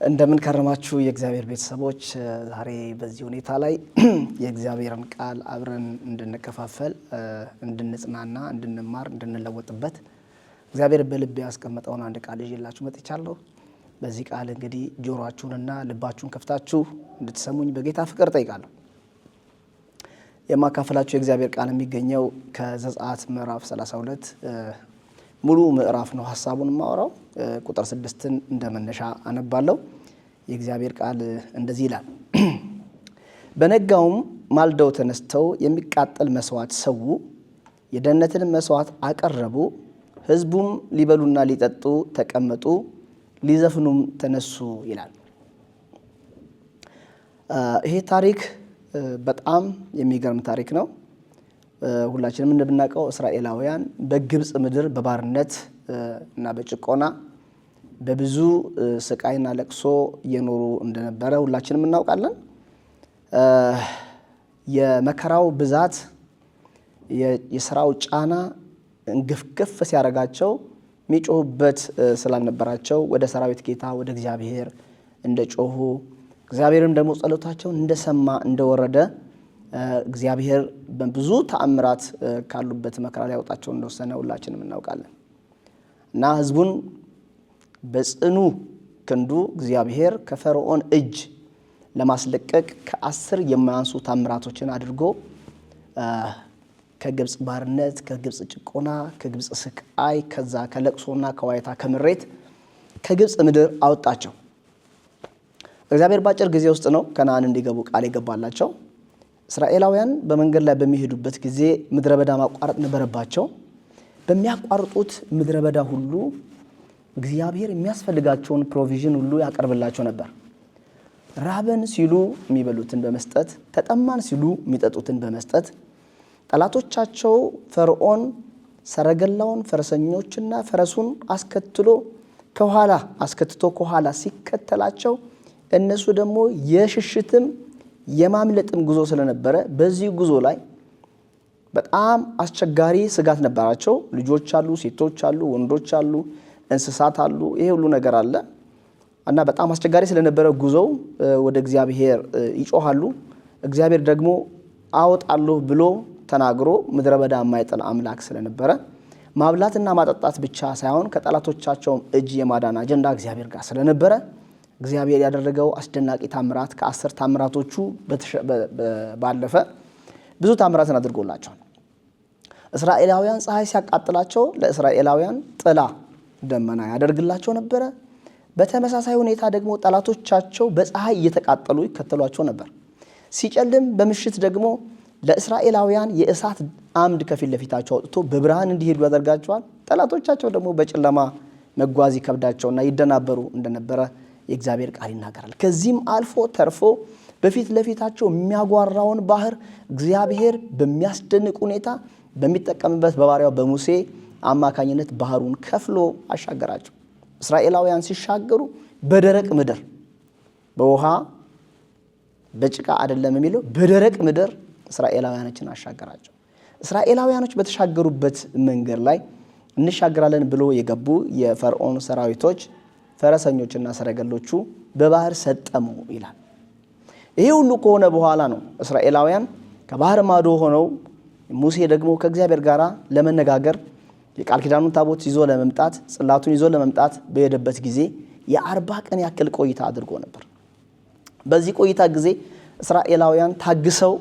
እንደምን ከረማችሁ የእግዚአብሔር ቤተሰቦች። ዛሬ በዚህ ሁኔታ ላይ የእግዚአብሔርን ቃል አብረን እንድንከፋፈል እንድንጽናና እንድንማር እንድንለወጥበት እግዚአብሔር በልቤ ያስቀመጠውን አንድ ቃል ይዤላችሁ መጥቻለሁ። በዚህ ቃል እንግዲህ ጆሮአችሁንና ልባችሁን ከፍታችሁ እንድትሰሙኝ በጌታ ፍቅር ጠይቃለሁ። የማካፈላችሁ የእግዚአብሔር ቃል የሚገኘው ከዘጸአት ምዕራፍ 32 ሙሉ ምዕራፍ ነው። ሐሳቡን ማወራው ቁጥር 6ን እንደመነሻ አነባለሁ። የእግዚአብሔር ቃል እንደዚህ ይላል። በነጋውም ማልደው ተነስተው የሚቃጠል መስዋዕት ሰው የደህንነትን መስዋዕት አቀረቡ። ሕዝቡም ሊበሉና ሊጠጡ ተቀመጡ፣ ሊዘፍኑም ተነሱ ይላል። ይሄ ታሪክ በጣም የሚገርም ታሪክ ነው። ሁላችንም እንደምናውቀው እስራኤላውያን በግብጽ ምድር በባርነት እና በጭቆና በብዙ ስቃይና ለቅሶ እየኖሩ እንደነበረ ሁላችንም እናውቃለን። የመከራው ብዛት የሥራው ጫና እንግፍግፍ ሲያደርጋቸው የሚጮሁበት ስላልነበራቸው ወደ ሰራዊት ጌታ ወደ እግዚአብሔር እንደጮሁ እግዚአብሔርም ደግሞ ጸሎታቸውን እንደሰማ እንደወረደ እግዚአብሔር በብዙ ተአምራት ካሉበት መከራ ላይ ያወጣቸው እንደወሰነ ሁላችንም እናውቃለን። እና ሕዝቡን በጽኑ ክንዱ እግዚአብሔር ከፈርዖን እጅ ለማስለቀቅ ከ10 የማያንሱ ተአምራቶችን አድርጎ ከግብጽ ባርነት፣ ከግብጽ ጭቆና፣ ከግብጽ ስቃይ፣ ከዛ ከለቅሶና ከዋይታ ከምሬት ከግብጽ ምድር አወጣቸው። እግዚአብሔር ባጭር ጊዜ ውስጥ ነው ከነዓን እንዲገቡ ቃል የገባላቸው። እስራኤላውያን በመንገድ ላይ በሚሄዱበት ጊዜ ምድረ በዳ ማቋረጥ ነበረባቸው። በሚያቋርጡት ምድረ በዳ ሁሉ እግዚአብሔር የሚያስፈልጋቸውን ፕሮቪዥን ሁሉ ያቀርብላቸው ነበር። ራበን ሲሉ የሚበሉትን በመስጠት፣ ተጠማን ሲሉ የሚጠጡትን በመስጠት ጠላቶቻቸው ፈርዖን ሰረገላውን ፈረሰኞችና ፈረሱን አስከትቶ ከኋላ ሲከተላቸው እነሱ ደግሞ የሽሽትም የማምለጥም ጉዞ ስለነበረ በዚህ ጉዞ ላይ በጣም አስቸጋሪ ስጋት ነበራቸው። ልጆች አሉ፣ ሴቶች አሉ፣ ወንዶች አሉ፣ እንስሳት አሉ። ይሄ ሁሉ ነገር አለ እና በጣም አስቸጋሪ ስለነበረ ጉዞው ወደ እግዚአብሔር ይጮሃሉ። እግዚአብሔር ደግሞ አወጣለሁ ብሎ ተናግሮ ምድረ በዳ የማይጥል አምላክ ስለነበረ ማብላትና ማጠጣት ብቻ ሳይሆን ከጠላቶቻቸውም እጅ የማዳን አጀንዳ እግዚአብሔር ጋር ስለነበረ እግዚአብሔር ያደረገው አስደናቂ ታምራት ከ10 ታምራቶቹ ባለፈ ብዙ ታምራትን አድርጎላቸዋል። እስራኤላውያን ፀሐይ ሲያቃጥላቸው ለእስራኤላውያን ጥላ ደመና ያደርግላቸው ነበረ። በተመሳሳይ ሁኔታ ደግሞ ጠላቶቻቸው በፀሐይ እየተቃጠሉ ይከተሏቸው ነበር። ሲጨልም በምሽት ደግሞ ለእስራኤላውያን የእሳት አምድ ከፊት ለፊታቸው አውጥቶ በብርሃን እንዲሄዱ ያደርጋቸዋል። ጠላቶቻቸው ደግሞ በጨለማ መጓዝ ይከብዳቸውና ይደናበሩ እንደነበረ የእግዚአብሔር ቃል ይናገራል። ከዚህም አልፎ ተርፎ በፊት ለፊታቸው የሚያጓራውን ባህር እግዚአብሔር በሚያስደንቅ ሁኔታ በሚጠቀምበት በባሪያው በሙሴ አማካኝነት ባህሩን ከፍሎ አሻገራቸው። እስራኤላውያን ሲሻገሩ በደረቅ ምድር በውሃ በጭቃ አይደለም የሚለው በደረቅ ምድር እስራኤላውያኖችን አሻገራቸው። እስራኤላውያኖች በተሻገሩበት መንገድ ላይ እንሻገራለን ብሎ የገቡ የፈርዖን ሰራዊቶች ፈረሰኞችና ሰረገሎቹ በባህር ሰጠሙ ይላል። ይሄ ሁሉ ከሆነ በኋላ ነው እስራኤላውያን ከባህር ማዶ ሆነው ሙሴ ደግሞ ከእግዚአብሔር ጋር ለመነጋገር የቃል ኪዳኑን ታቦት ይዞ ለመምጣት ጽላቱን ይዞ ለመምጣት በሄደበት ጊዜ የ40 ቀን ያክል ቆይታ አድርጎ ነበር። በዚህ ቆይታ ጊዜ እስራኤላውያን ታግሰው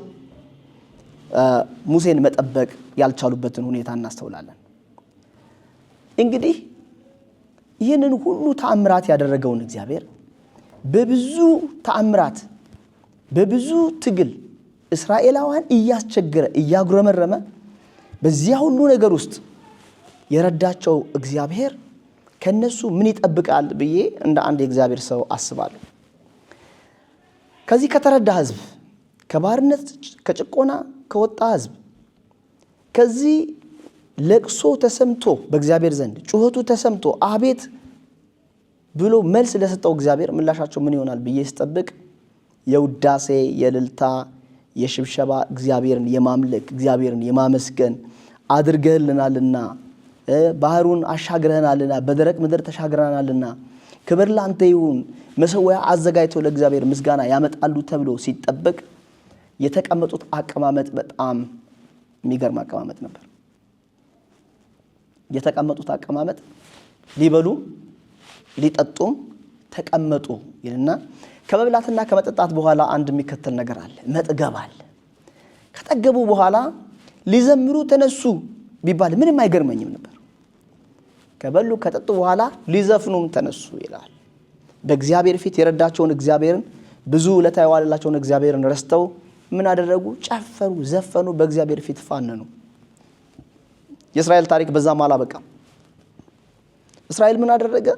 ሙሴን መጠበቅ ያልቻሉበትን ሁኔታ እናስተውላለን። እንግዲህ ይህንን ሁሉ ተአምራት ያደረገውን እግዚአብሔር በብዙ ተአምራት በብዙ ትግል እስራኤላውያን እያስቸገረ እያጉረመረመ በዚያ ሁሉ ነገር ውስጥ የረዳቸው እግዚአብሔር ከነሱ ምን ይጠብቃል ብዬ እንደ አንድ የእግዚአብሔር ሰው አስባለሁ። ከዚህ ከተረዳ ሕዝብ ከባርነት ከጭቆና ከወጣ ሕዝብ ከዚህ ለቅሶ ተሰምቶ በእግዚአብሔር ዘንድ ጩኸቱ ተሰምቶ አቤት ብሎ መልስ ለሰጠው እግዚአብሔር ምላሻቸው ምን ይሆናል ብዬ ስጠብቅ የውዳሴ የልልታ የሽብሸባ እግዚአብሔርን የማምለክ እግዚአብሔርን የማመስገን አድርገህልናልና ባህሩን አሻግረናልና በደረቅ ምድር ተሻግረናልና ክብር ላንተ ይሁን መሰዊያ አዘጋጅተው ለእግዚአብሔር ምስጋና ያመጣሉ ተብሎ ሲጠበቅ የተቀመጡት አቀማመጥ በጣም የሚገርም አቀማመጥ ነበር። የተቀመጡት አቀማመጥ ሊበሉ ሊጠጡም ተቀመጡ ይልና ከመብላትና ከመጠጣት በኋላ አንድ የሚከተል ነገር አለ፣ መጥገብ አለ። ከጠገቡ በኋላ ሊዘምሩ ተነሱ ቢባል ምንም አይገርመኝም ነበር። ከበሉ ከጠጡ በኋላ ሊዘፍኑም ተነሱ ይላል። በእግዚአብሔር ፊት የረዳቸውን እግዚአብሔርን ብዙ ውለታ የዋለላቸውን እግዚአብሔርን ረስተው ምን አደረጉ? ጨፈሩ፣ ዘፈኑ፣ በእግዚአብሔር ፊት ፋነኑ። የእስራኤል ታሪክ በዛም አላበቃም። እስራኤል ምን አደረገ?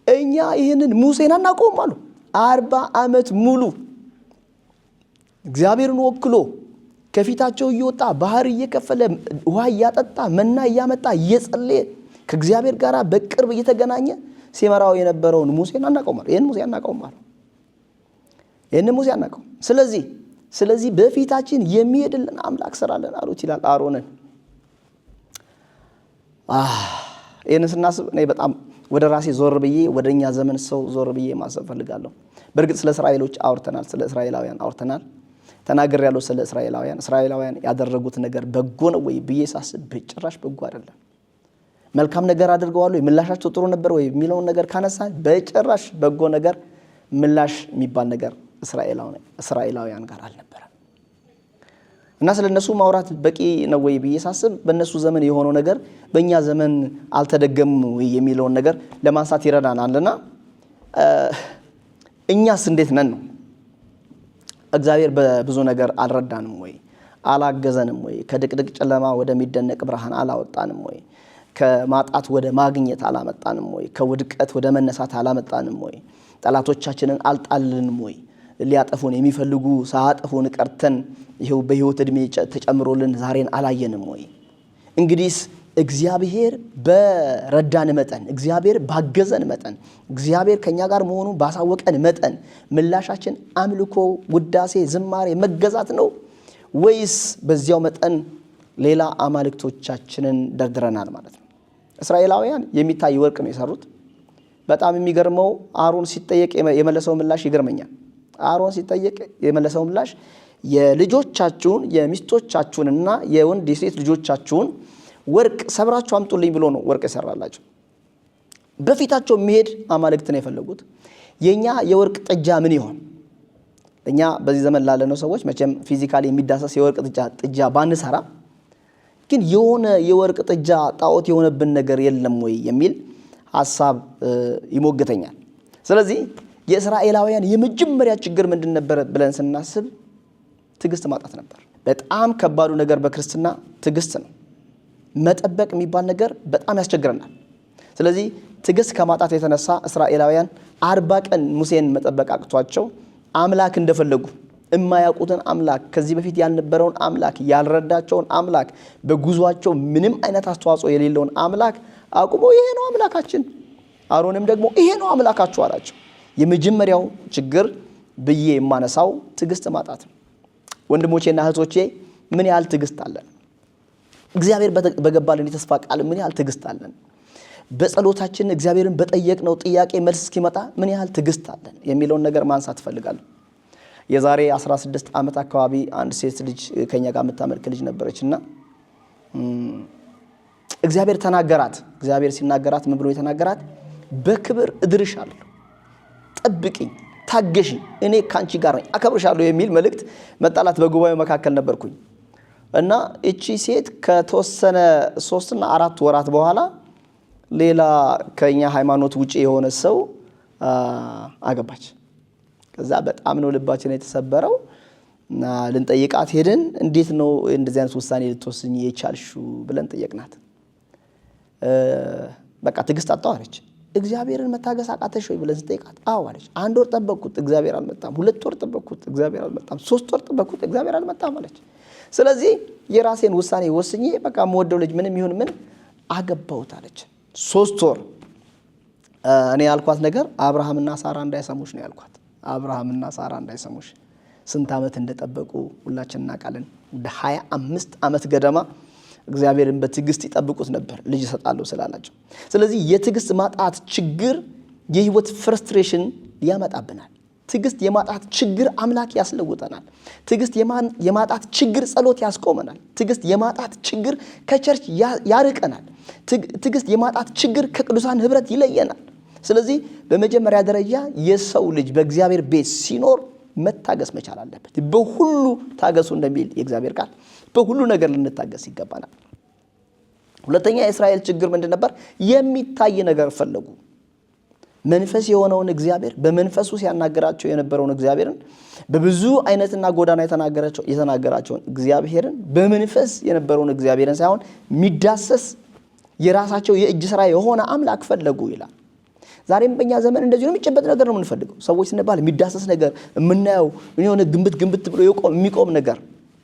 እኛ ይህንን ሙሴን አናውቀውም አሉ። 40 ዓመት ሙሉ እግዚአብሔርን ወክሎ ከፊታቸው እየወጣ ባህር እየከፈለ ውሃ እያጠጣ መና እያመጣ እየጸለየ ከእግዚአብሔር ጋር በቅርብ እየተገናኘ ሲመራው የነበረውን ሙሴን አናውቀውም አሉ። ይህን ሙሴ አናውቀውም አሉ። ይህን ሙሴ አናውቀውም። ስለዚህ በፊታችን የሚሄድልን አምላክ ስራለን አሉት ይላል አሮንን። ይህን ስናስብ እኔ በጣም ወደ ራሴ ዞር ብዬ ወደኛ ዘመን ሰው ዞር ብዬ ማሰብ ፈልጋለሁ። በእርግጥ ስለ እስራኤሎች አውርተናል፣ ስለ እስራኤላውያን አውርተናል፣ ተናገር ያለው ስለ እስራኤላውያን ያደረጉት ነገር በጎ ነው ወይ ብዬ ሳስብ በጭራሽ በጎ አይደለም። መልካም ነገር አድርገዋል ወይ ምላሻቸው ጥሩ ነበር ወይ የሚለውን ነገር ካነሳን በጭራሽ በጎ ነገር ምላሽ የሚባል ነገር እስራኤላውያን ጋር አልነበረ እና ስለነሱ ማውራት በቂ ነው ወይ ብዬ ሳስብ በእነሱ ዘመን የሆነው ነገር በእኛ ዘመን አልተደገመም ወይ የሚለውን ነገር ለማንሳት ይረዳናልና እኛስ እንዴት ነን ነው? እግዚአብሔር በብዙ ነገር አልረዳንም ወይ? አላገዘንም ወይ? ከድቅድቅ ጨለማ ወደሚደነቅ ብርሃን አላወጣንም ወይ? ከማጣት ወደ ማግኘት አላመጣንም ወይ? ከውድቀት ወደ መነሳት አላመጣንም ወይ? ጠላቶቻችንን አልጣልንም ወይ? ሊያጠፉን የሚፈልጉ ሳያጠፉን ቀርተን ይሄው በህይወት እድሜ ተጨምሮልን ዛሬን አላየንም ወይ? እንግዲህ እግዚአብሔር በረዳን መጠን፣ እግዚአብሔር ባገዘን መጠን፣ እግዚአብሔር ከኛ ጋር መሆኑን ባሳወቀን መጠን ምላሻችን አምልኮ፣ ውዳሴ፣ ዝማሬ፣ መገዛት ነው ወይስ በዚያው መጠን ሌላ አማልክቶቻችንን ደርድረናል ማለት ነው? እስራኤላውያን የሚታይ ወርቅ ነው የሰሩት። በጣም የሚገርመው አሮን ሲጠየቅ የመለሰው ምላሽ ይገርመኛል። አሮን ሲጠየቅ የመለሰው ምላሽ የልጆቻችሁን የሚስቶቻችሁንና የወንድ የሴት ልጆቻችሁን ወርቅ ሰብራችሁ አምጡልኝ ብሎ ነው ወርቅ የሰራላቸው። በፊታቸው የሚሄድ አማልክት ነው የፈለጉት። የኛ የወርቅ ጥጃ ምን ይሆን? እኛ በዚህ ዘመን ላለነው ሰዎች መቼም ፊዚካሊ የሚዳሰስ የወርቅ ጥጃ ባንሰራ ግን የሆነ የወርቅ ጥጃ ጣዖት የሆነብን ነገር የለም ወይ የሚል ሐሳብ ይሞግተኛል። ስለዚህ የእስራኤላውያን የመጀመሪያ ችግር ምንድን ነበር ብለን ስናስብ ትዕግስት ማጣት ነበር። በጣም ከባዱ ነገር በክርስትና ትዕግስት ነው። መጠበቅ የሚባል ነገር በጣም ያስቸግረናል። ስለዚህ ትዕግስት ከማጣት የተነሳ እስራኤላውያን 40 ቀን ሙሴን መጠበቅ አቅቷቸው አምላክ እንደፈለጉ የማያውቁትን አምላክ፣ ከዚህ በፊት ያልነበረውን አምላክ፣ ያልረዳቸውን አምላክ፣ በጉዟቸው ምንም አይነት አስተዋጽኦ የሌለውን አምላክ አቁሞ ይሄ ነው አምላካችን፣ አሮንም ደግሞ ይሄ ነው አምላካችሁ አላቸው። የመጀመሪያው ችግር ብዬ የማነሳው ትዕግስት ማጣት ነው። ወንድሞቼና እህቶቼ ምን ያህል ትዕግስት አለን? እግዚአብሔር በገባልን የተስፋ ቃል ምን ያህል ትዕግስት አለን? በጸሎታችን እግዚአብሔርን በጠየቅነው ጥያቄ መልስ እስኪመጣ ምን ያህል ትዕግስት አለን የሚለውን ነገር ማንሳት እፈልጋለሁ። የዛሬ 16 ዓመት አካባቢ አንድ ሴት ልጅ ከኛ ጋር የምታመልክ ልጅ ነበረችና እግዚአብሔር ተናገራት። እግዚአብሔር ሲናገራት ምን ብሎ የተናገራት? በክብር እድርሻለሁ፣ ጠብቂኝ፣ ታገሺኝ፣ እኔ ካንቺ ጋር ነኝ፣ አከብርሻለሁ የሚል መልእክት መጣላት። በጉባኤው መካከል ነበርኩኝ እና እቺ ሴት ከተወሰነ 3 እና 4 ወራት በኋላ ሌላ ከኛ ሃይማኖት ውጪ የሆነ ሰው አገባች። ከዛ በጣም ነው ልባችን የተሰበረው እና ልንጠይቃት ሄድን። እንዴት ነው እንደዚህ አይነት ውሳኔ ልትወስኝ የቻልሽው ብለን ጠየቅናት። በቃ ትዕግስት አጣሁ አለች። እግዚአብሔርን መታገስ አቃተሽ ወይ ብለን ስጠይቃት አዎ አለች። 1 ወር ጠበቅኩት እግዚአብሔር አልመጣም፣ 2 ወር ጠበቅኩት እግዚአብሔር አልመጣም፣ 3 ወር ጠበቅኩት እግዚአብሔር አልመጣም አለች። ስለዚህ የራሴን ውሳኔ ወስኜ በቃ የምወደው ልጅ ምንም ይሁን ምን አገባሁት አለች። 3 ወር እኔ ያልኳት ነገር አብርሃምና ሳራ እንዳይሰሙሽ ነው ያልኳት። አብርሃምና ሳራ እንዳይሰሙሽ። ስንት ዓመት እንደጠበቁ ሁላችን እናውቃለን። ወደ 25 ዓመት ገደማ እግዚአብሔርን በትዕግስት ይጠብቁት ነበር ልጅ ይሰጣሉ ስላላቸው። ስለዚህ የትዕግስት ማጣት ችግር የህይወት ፍርስትሬሽን ያመጣብናል። ትዕግስት የማጣት ችግር አምላክ ያስለውጠናል። ትዕግስት የማጣት ችግር ጸሎት ያስቆመናል። ትዕግስት የማጣት ችግር ከቸርች ያርቀናል። ትዕግስት የማጣት ችግር ከቅዱሳን ህብረት ይለየናል። ስለዚህ በመጀመሪያ ደረጃ የሰው ልጅ በእግዚአብሔር ቤት ሲኖር መታገስ መቻል አለበት። በሁሉ ታገሱ እንደሚል የእግዚአብሔር ቃል በሁሉ ነገር ልንታገስ ይገባናል። ሁለተኛ የእስራኤል ችግር ምንድን ነበር? የሚታይ ነገር ፈለጉ። መንፈስ የሆነውን እግዚአብሔር በመንፈሱ ሲያናገራቸው የነበረውን እግዚአብሔርን በብዙ አይነትና ጎዳና የተናገራቸውን እግዚአብሔርን በመንፈስ የነበረውን እግዚአብሔርን ሳይሆን የሚዳሰስ የራሳቸው የእጅ ስራ የሆነ አምላክ ፈለጉ ይላል። ዛሬም በእኛ ዘመን እንደዚህ ነው። የሚጨበጥ ነገር ነው የምንፈልገው። ሰዎች ስንባል የሚዳሰስ ነገር የምናየው የሆነ ግንብት ብሎ የሚቆም ነገር።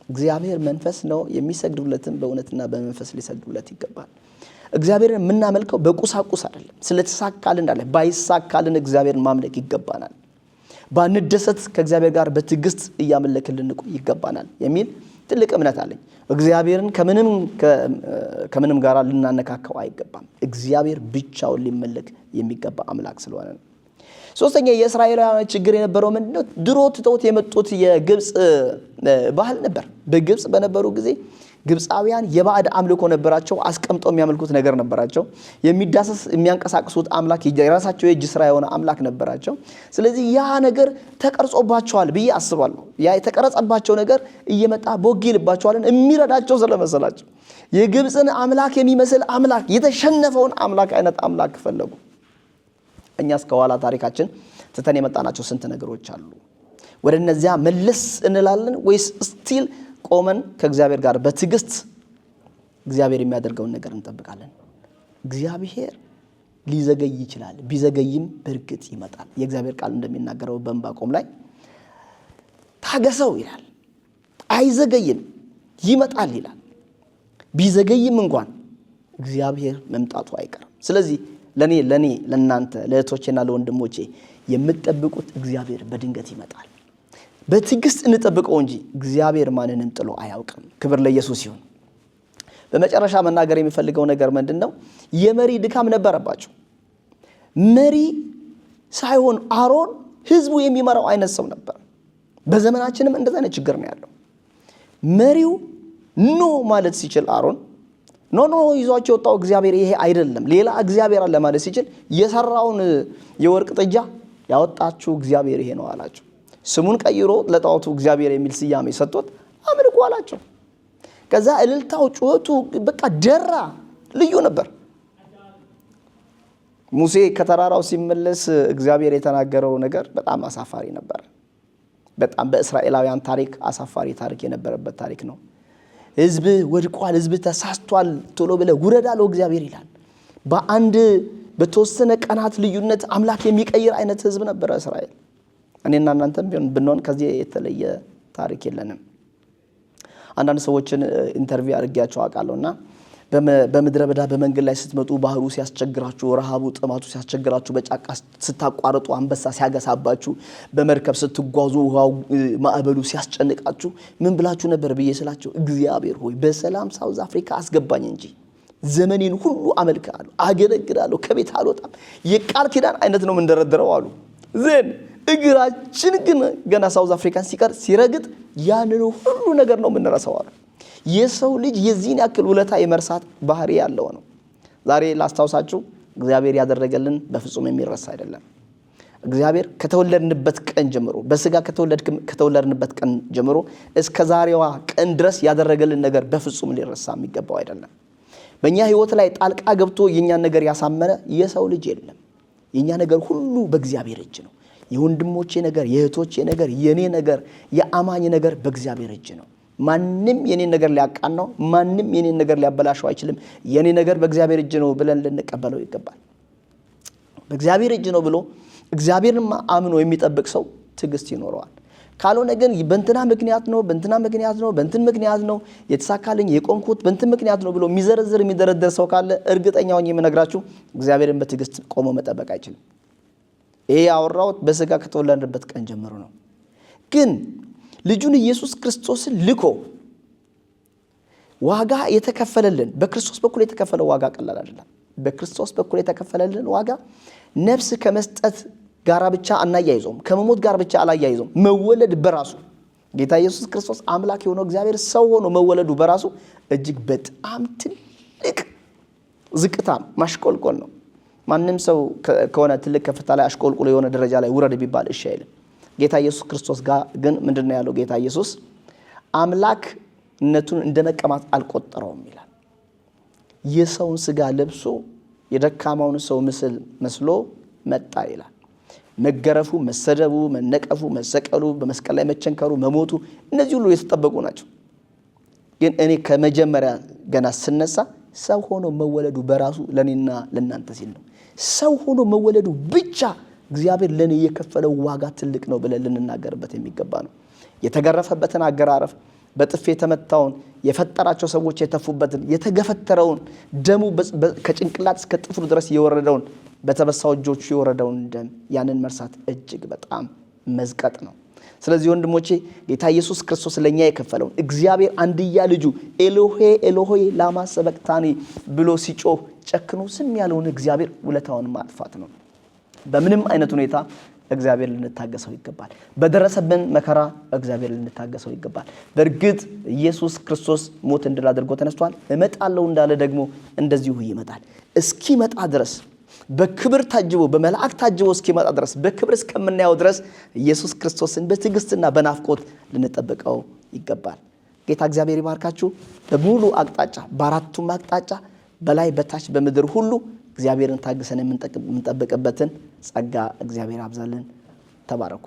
እግዚአብሔር መንፈስ ነው፣ የሚሰግዱለትም በእውነትና በመንፈስ ሊሰግዱለት ይገባል። እግዚአብሔርን የምናመልከው በቁሳቁስ አይደለም። ስለተሳካልን አይደለም። ባይሳካልን እግዚአብሔርን ማምለክ ይገባናል። ባንደሰት ከእግዚአብሔር ጋር በትዕግስት እያመለክን ልንቆይ ይገባናል የሚል ትልቅ እምነት አለኝ። እግዚአብሔርን ከምንም ጋር ልናነካከው አይገባም። እግዚአብሔር ብቻውን ሊመለክ የሚገባ አምላክ ስለሆነ ነው። ሶስተኛ የእስራኤላውያን ችግር የነበረው ምንድነው? ድሮ ትተውት የመጡት የግብጽ ባህል ነበር። በግብጽ በነበሩ ጊዜ ግብጻውያን የባዕድ አምልኮ ነበራቸው። አስቀምጠው የሚያመልኩት ነገር ነበራቸው። የሚዳሰስ የሚያንቀሳቅሱት አምላክ የራሳቸው የእጅ ስራ የሆነ አምላክ ነበራቸው። ስለዚህ ያ ነገር ተቀርጾባቸዋል ብዬ አስባለሁ። ያ የተቀረጸባቸው ነገር እየመጣ ቦግ ይልባቸዋልን የሚረዳቸው ስለመሰላቸው የግብጽን አምላክ የሚመስል አምላክ፣ የተሸነፈውን አምላክ አይነት አምላክ ፈለጉ። እኛ እስከኋላ ታሪካችን ትተን የመጣናቸው ስንት ነገሮች አሉ። ወደ እነዚያ መለስ እንላለን ወይስ ስቲል ቆመን ከእግዚአብሔር ጋር በትዕግስት እግዚአብሔር የሚያደርገውን ነገር እንጠብቃለን? እግዚአብሔር ሊዘገይ ይችላል፣ ቢዘገይም በእርግጥ ይመጣል። የእግዚአብሔር ቃል እንደሚናገረው በዕንባቆም ላይ ታገሰው ይላል። አይዘገይም፣ ይመጣል ይላል። ቢዘገይም እንኳን እግዚአብሔር መምጣቱ አይቀርም። ስለዚህ ለኔ ለናንተ ለእህቶቼና ለወንድሞቼ የምትጠብቁት እግዚአብሔር በድንገት ይመጣል። በትዕግስት እንጠብቀው እንጂ እግዚአብሔር ማንንም ጥሎ አያውቅም። ክብር ለኢየሱስ ይሁን። በመጨረሻ መናገር የሚፈልገው ነገር ምንድነው? የመሪ ድካም ነበረባቸው። መሪ ሳይሆን አሮን ህዝቡ የሚመራው አይነት ሰው ነበር። በዘመናችንም እንደዛ አይነት ችግር ነው ያለው። መሪው ኖ ማለት ሲችል አሮን ኖ ይዟቸው የወጣው እግዚአብሔር ይሄ አይደለም ሌላ እግዚአብሔር አለ ማለት ሲችል የሰራውን የወርቅ ጥጃ ያወጣችሁ እግዚአብሔር ይሄ ነው አላቸው። ስሙን ቀይሮ ለጣዖቱ እግዚአብሔር የሚል ስያሜ ሰጥቶት አምልኩ አላቸው። ከዛ እልልታው ጩኸቱ በቃ ደራ፣ ልዩ ነበር። ሙሴ ከተራራው ሲመለስ እግዚአብሔር የተናገረው ነገር በጣም አሳፋሪ ነበር። በጣም በእስራኤላውያን ታሪክ አሳፋሪ ታሪክ የነበረበት ታሪክ ነው። ህዝብ ወድቋል፣ ህዝብ ተሳስቷል፣ ቶሎ ብለህ ውረድ አለው እግዚአብሔር ይላል። በአንድ በተወሰነ ቀናት ልዩነት አምላክ የሚቀይር አይነት ህዝብ ነበር እስራኤል። እኔና እናንተም ብንሆን ከዚህ የተለየ ታሪክ የለንም። አንዳንድ ሰዎችን ኢንተርቪው አድርጌያቸው አውቃለሁና በምድረ በዳ በመንገድ ላይ ስትመጡ ባህሩ ሲያስቸግራችሁ፣ ረሃቡ ጥማቱ ሲያስቸግራችሁ፣ በጫካ ስታቋርጡ አንበሳ ሲያገሳባችሁ፣ በመርከብ ስትጓዙ ውሃው ማዕበሉ ሲያስጨንቃችሁ ምን ብላችሁ ነበር ብዬ ስላቸው፣ እግዚአብሔር ሆይ በሰላም ሳውዝ አፍሪካ አስገባኝ እንጂ ዘመኔን ሁሉ አመልክሃለሁ፣ አገለግላለሁ፣ ከቤት አልወጣም። የቃል ኪዳን አይነት ነው የምንደረድረው አሉ። ዘን እግራችን ግን ገና ሳውዝ አፍሪካን ሲረግጥ ያንን ሁሉ ነገር ነው የምንረሳው አሉ። የሰው ልጅ የዚህን ያክል ውለታ የመርሳት ባህሪ ያለው ነው። ዛሬ ላስታውሳችሁ፣ እግዚአብሔር ያደረገልን በፍጹም የሚረሳ አይደለም። እግዚአብሔር ከተወለድንበት ቀን ጀምሮ በስጋ ከተወለድንበት ቀን ጀምሮ እስከ ዛሬዋ ቀን ድረስ ያደረገልን ነገር በፍጹም ሊረሳ የሚገባው አይደለም። በእኛ ህይወት ላይ ጣልቃ ገብቶ የኛን ነገር ያሳመነ የሰው ልጅ የለም። የኛ ነገር ሁሉ በእግዚአብሔር እጅ ነው። የወንድሞቼ ነገር፣ የእህቶቼ ነገር፣ የኔ ነገር፣ የአማኝ ነገር በእግዚአብሔር እጅ ነው። ማንም የኔ ነገር ሊያቃናው፣ ማንም የኔ ነገር ሊያበላሸው አይችልም። የኔ ነገር በእግዚአብሔር እጅ ነው ብለን ልንቀበለው ይገባል። በእግዚአብሔር እጅ ነው ብሎ እግዚአብሔርን አምኖ የሚጠብቅ ሰው ትዕግስት ይኖረዋል። ካልሆነ ግን በእንትና ምክንያት ነው በእንትን ምክንያት ነው የተሳካልኝ የቆምኩት በእንትን ምክንያት ነው ብሎ የሚደረደር ሰው ካለ እርግጠኛው ነኝ የምነግራችሁ እግዚአብሔርን በትዕግስት ቆሞ መጠበቅ አይችልም። ይሄ ያወራሁት በስጋ ከተወለድንበት ቀን ጀምሮ ነው። ግን ልጁን ኢየሱስ ክርስቶስን ልኮ ዋጋ የተከፈለልን በክርስቶስ በኩል የተከፈለው ዋጋ ቀላል አይደለም። በክርስቶስ በኩል የተከፈለልን ዋጋ ነፍስ ከመስጠት ጋር ብቻ አናያይዞም፣ ከመሞት ጋር ብቻ አላያይዞም። መወለድ በራሱ ጌታ ኢየሱስ ክርስቶስ አምላክ የሆነው እግዚአብሔር ሰው ሆኖ መወለዱ በራሱ እጅግ በጣም ትልቅ ዝቅታ ማሽቆልቆል ነው። ማንም ሰው ከሆነ ትልቅ ከፍታ ላይ አሽቆልቆል የሆነ ደረጃ ላይ ውረድ ቢባል እሺ አይልም። ጌታ ኢየሱስ ክርስቶስ ጋር ግን ምንድነው ያለው? ጌታ ኢየሱስ አምላክነቱን እንደመቀማት አልቆጠረውም ይላል። የሰውን ስጋ ለብሶ የደካማውን ሰው ምስል መስሎ መጣ ይላል። መገረፉ፣ መሰደቡ፣ መነቀፉ፣ መሰቀሉ፣ በመስቀል ላይ መቸንከሩ፣ መሞቱ እነዚህ ሁሉ የተጠበቁ ናቸው። ግን እኔ ከመጀመሪያ ገና ስነሳ ሰው ሆኖ መወለዱ በራሱ ለኔና ለናንተ ሲል ነው። ሰው ሆኖ መወለዱ ብቻ እግዚአብሔር ለኔ የከፈለው ዋጋ ትልቅ ነው ብለን ልንናገርበት የሚገባ ነው። የተገረፈበትን አገራረፍ፣ በጥፍ የተመታውን፣ የፈጠራቸው ሰዎች የተፉበትን፣ የተገፈተረውን፣ ደሙ ከጭንቅላት እስከ ጥፍሩ ድረስ የወረደውን፣ በተበሳው እጆቹ የወረደውን ደም ያንን መርሳት እጅግ በጣም መዝቀጥ ነው። ስለዚህ ወንድሞቼ ጌታ ኢየሱስ ክርስቶስ ለኛ የከፈለውን እግዚአብሔር አንድያ ልጁ ኤሎሄ ኤሎሄ ላማ ሰበቅታኒ ብሎ ሲጮህ ጨክኖ ስም ያለውን እግዚአብሔር ውለታውን ማጥፋት ነው። በምንም አይነት ሁኔታ እግዚአብሔር ልንታገሰው ይገባል። በደረሰብን መከራ እግዚአብሔር ልንታገሰው ይገባል። በእርግጥ ኢየሱስ ክርስቶስ ሞት እንድል አድርጎ ተነስቷል። እመጣለሁ እንዳለ ደግሞ እንደዚሁ ይመጣል። እስኪመጣ ድረስ በክብር ታጅቦ በመላእክት ታጅቦ እስኪመጣ ድረስ በክብር እስከምናየው ድረስ ኢየሱስ ክርስቶስን በትዕግስትና በናፍቆት ልንጠብቀው ይገባል። ጌታ እግዚአብሔር ይባርካችሁ። በሙሉ አቅጣጫ በአራቱም አቅጣጫ በላይ በታች በምድር ሁሉ እግዚአብሔርን ታግሰን የምንጠብቅበትን ጸጋ እግዚአብሔር አብዛልን። ተባረኩ።